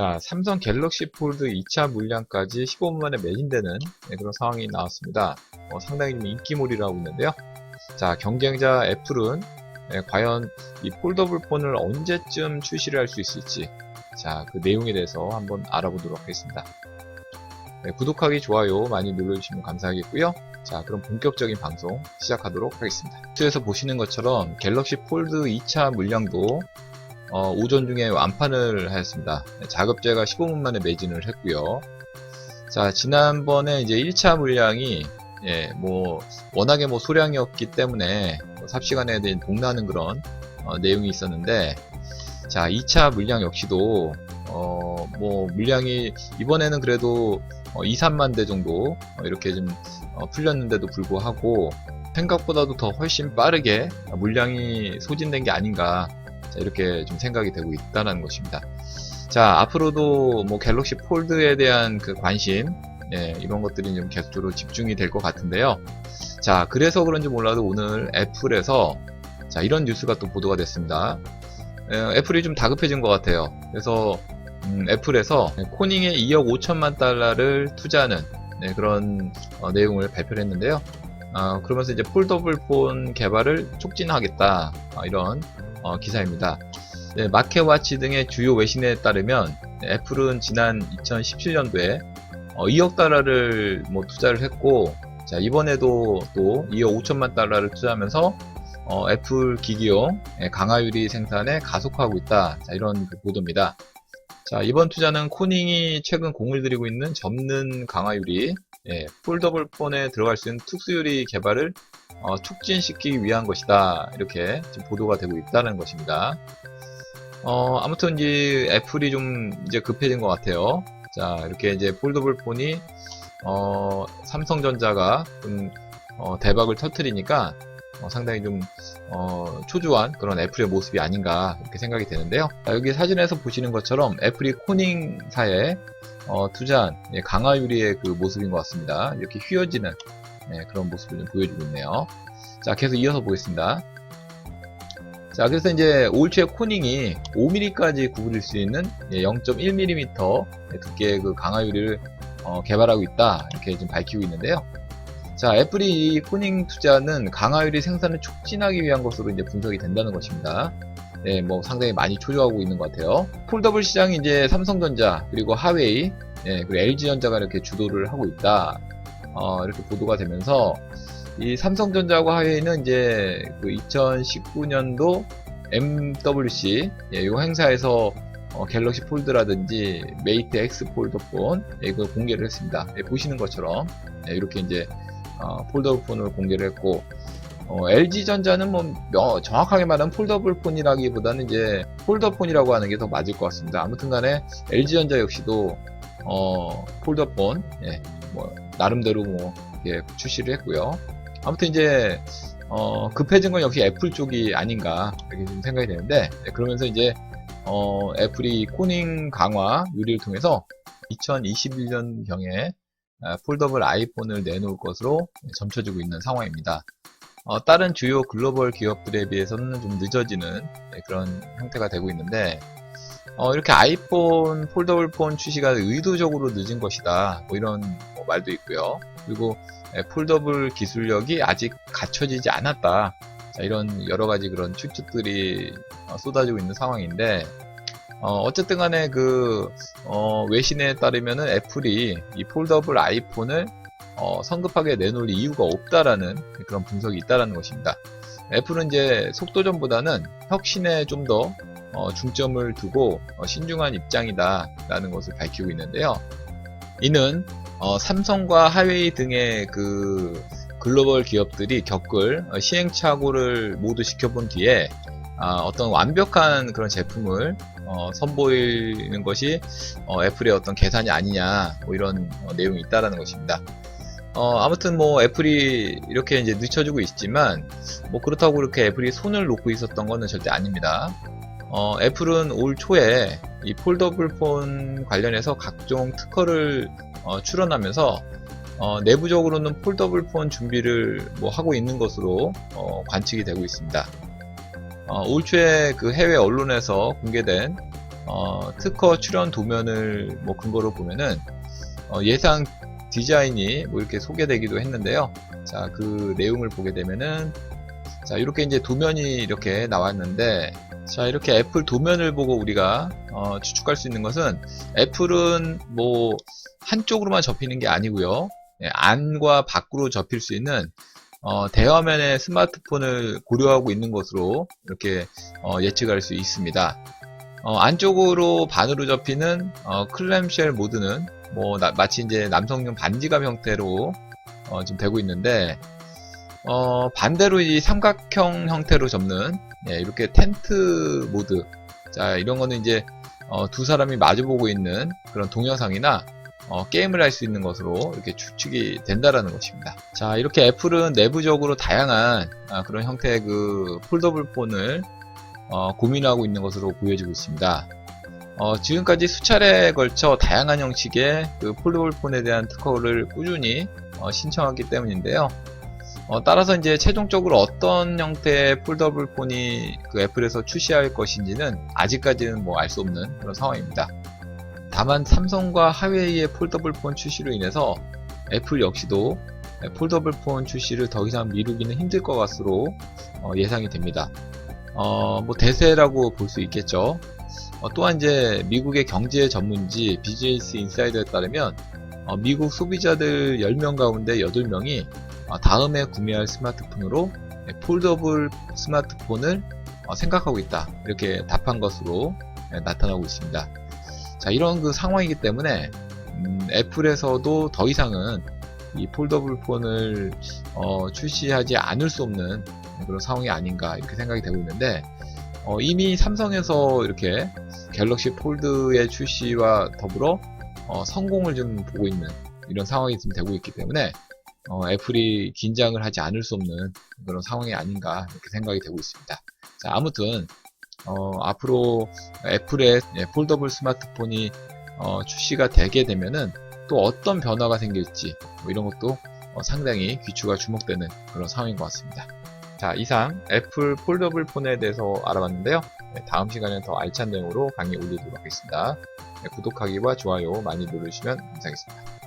자, 삼성 갤럭시 폴드 2차 물량까지 15분 만에 매진되는 그런 상황이 나왔습니다. 상당히 좀 인기몰이라고 있는데요. 자, 경쟁자 애플은 과연 이 폴더블 폰을 언제쯤 출시를 할 수 있을지, 자, 그 내용에 대해서 한번 알아보도록 하겠습니다. 구독하기, 좋아요 많이 눌러주시면 감사하겠고요. 자, 그럼 본격적인 방송 시작하도록 하겠습니다. 뉴스에서 보시는 것처럼 갤럭시 폴드 2차 물량도 오전 중에 완판을 하였습니다. 자급제가 15분 만에 매진을 했고요. 자, 지난번에 이제 1차 물량이 워낙에 소량이었기 때문에 삽시간에 동나는 그런 내용이 있었는데, 자, 2차 물량 역시도 물량이 이번에는 그래도 2, 3만 대 정도 이렇게 좀 풀렸는데도 불구하고 생각보다도 더 훨씬 빠르게 물량이 소진된 게 아닌가, 자, 이렇게 좀 생각이 되고 있다는 것입니다. 자, 앞으로도 갤럭시 폴드에 대한 그 관심, 이런 것들이 좀 계속적으로 집중이 될 것 같은데요. 자, 그래서 그런지 몰라도 오늘 애플에서 자, 이런 뉴스가 또 보도가 됐습니다. 애플이 좀 다급해진 것 같아요. 그래서 애플에서 코닝에 2억 5천만 달러를 투자하는 그런 내용을 발표를 했는데요. 그러면서 이제 폴더블 폰 개발을 촉진하겠다, 이런 기사입니다. 마켓와치 등의 주요 외신에 따르면 애플은 지난 2017년도에 2억 달러를 투자를 했고, 자, 이번에도 또 2억 5천만 달러를 투자하면서 애플 기기용 강화유리 생산에 가속화하고 있다, 자, 이런 그 보도입니다. 자, 이번 투자는 코닝이 최근 공을 들이고 있는 접는 강화유리, 폴더블 폰에 들어갈 수 있는 특수유리 개발을 촉진시키기 위한 것이다, 이렇게 지금 보도가 되고 있다는 것입니다. 아무튼 이제 애플이 좀 이제 급해진 것 같아요. 자, 이렇게 이제 폴더블 폰이 삼성전자가 좀 대박을 터뜨리니까 상당히 좀 초조한 그런 애플의 모습이 아닌가, 이렇게 생각이 되는데요. 자, 여기 사진에서 보시는 것처럼 애플이 코닝사에 투자한 강화유리의 그 모습인 것 같습니다. 이렇게 휘어지는 그런 모습을 좀 보여주고 있네요. 자, 계속 이어서 보겠습니다. 자, 그래서 이제 올 초에 코닝이 5mm까지 구부릴 수 있는 0.1mm 두께의 그 강화유리를 개발하고 있다, 이렇게 지금 밝히고 있는데요. 자, 애플이 이 코닝 투자는 강화유리 생산을 촉진하기 위한 것으로 이제 분석이 된다는 것입니다. 상당히 많이 초조하고 있는 것 같아요. 폴더블 시장이 이제 삼성전자, 그리고 하웨이, 그리고 LG전자가 이렇게 주도를 하고 있다, 이렇게 보도가 되면서 이 삼성전자하고 하웨이는 이제 그 2019년도 MWC, 이 행사에서 갤럭시 폴드라든지 메이트 X 폴더폰 이걸 공개를 했습니다. 보시는 것처럼 이렇게 이제 폴더블 폰을 공개를 했고, LG전자는 정확하게 말하면 폴더블 폰이라기보다는 이제 폴더폰이라고 하는 게 더 맞을 것 같습니다. 아무튼 간에 LG전자 역시도 폴더폰 나름대로 출시를 했고요. 아무튼 이제 급해진 건 역시 애플 쪽이 아닌가, 이렇게 좀 생각이 되는데, 그러면서 이제 애플이 코닝 강화 유리를 통해서 2021년경에 폴더블 아이폰을 내놓을 것으로 점쳐지고 있는 상황입니다. 다른 주요 글로벌 기업들에 비해서는 좀 늦어지는 그런 형태가 되고 있는데, 이렇게 아이폰 폴더블 폰 출시가 의도적으로 늦은 것이다, 이런 말도 있고요. 그리고 폴더블 기술력이 아직 갖춰지지 않았다, 자, 이런 여러가지 그런 추측들이 쏟아지고 있는 상황인데, 어쨌든 간에 외신에 따르면은 애플이 이 폴더블 아이폰을 성급하게 내놓을 이유가 없다라는 그런 분석이 있다라는 것입니다. 애플은 이제 속도전보다는 혁신에 좀 더 중점을 두고 신중한 입장이다, 라는 것을 밝히고 있는데요. 이는 삼성과 하웨이 등의 그 글로벌 기업들이 겪을 시행착오를 모두 지켜본 뒤에 어떤 완벽한 그런 제품을 선보이는 것이 애플의 어떤 계산이 아니냐, 이런 내용이 있다라는 것입니다. 아무튼 애플이 이렇게 이제 늦춰지고 있지만 그렇다고 그렇게 애플이 손을 놓고 있었던 것은 절대 아닙니다. 애플은 올 초에 이 폴더블 폰 관련해서 각종 특허를 출원하면서 내부적으로는 폴더블 폰 준비를 하고 있는 것으로 관측이 되고 있습니다. 올 초에 그 해외 언론에서 공개된 특허 출원 도면을 뭐 근거로 보면은 예상 디자인이 뭐 이렇게 소개되기도 했는데요. 자, 그 내용을 보게 되면은 자, 이렇게 이제 도면이 이렇게 나왔는데, 자, 이렇게 애플 도면을 보고 우리가 추측할 수 있는 것은 애플은 뭐 한쪽으로만 접히는 게 아니고요. 안과 밖으로 접힐 수 있는 대화면의 스마트폰을 고려하고 있는 것으로 이렇게 예측할 수 있습니다. 안쪽으로 반으로 접히는 클램쉘 모드는 뭐 마치 이제 남성용 반지갑 형태로 지금 되고 있는데, 반대로 이 삼각형 형태로 접는 이렇게 텐트 모드, 자, 이런 거는 이제 두 사람이 마주보고 있는 그런 동영상이나 게임을 할 수 있는 것으로 이렇게 추측이 된다라는 것입니다. 자, 이렇게 애플은 내부적으로 다양한 그런 형태의 그 폴더블 폰을 고민하고 있는 것으로 보여지고 있습니다. 지금까지 수차례에 걸쳐 다양한 형식의 그 폴더블 폰에 대한 특허를 꾸준히 신청하기 때문인데요. 따라서 이제 최종적으로 어떤 형태의 폴더블 폰이 그 애플에서 출시할 것인지는 아직까지는 뭐 알 수 없는 그런 상황입니다. 다만 삼성과 하웨이의 폴더블 폰 출시로 인해서 애플 역시도 폴더블 폰 출시를 더 이상 미루기는 힘들 것 같으로 예상이 됩니다. 뭐 대세라고 볼 수 있겠죠. 또한 이제 미국의 경제 전문지 비즈니스 인사이더에 따르면 미국 소비자들 10명 가운데 8명이 다음에 구매할 스마트폰으로 폴더블 스마트폰을 생각하고 있다, 이렇게 답한 것으로 나타나고 있습니다. 자, 이런 그 상황이기 때문에 애플에서도 더 이상은 이 폴더블 폰을 출시하지 않을 수 없는 그런 상황이 아닌가, 이렇게 생각이 되고 있는데, 이미 삼성에서 이렇게 갤럭시 폴드의 출시와 더불어 성공을 좀 보고 있는 이런 상황이 지금 되고 있기 때문에 애플이 긴장을 하지 않을 수 없는 그런 상황이 아닌가, 이렇게 생각이 되고 있습니다. 자, 아무튼 앞으로 애플의 폴더블 스마트폰이 출시가 되게 되면은 또 어떤 변화가 생길지 뭐 이런 것도 상당히 귀추가 주목되는 그런 상황인 것 같습니다. 자, 이상 애플 폴더블 폰에 대해서 알아봤는데요. 다음 시간에는 더 알찬 내용으로 강의 올리도록 하겠습니다. 구독하기와 좋아요 많이 눌러주시면 감사하겠습니다.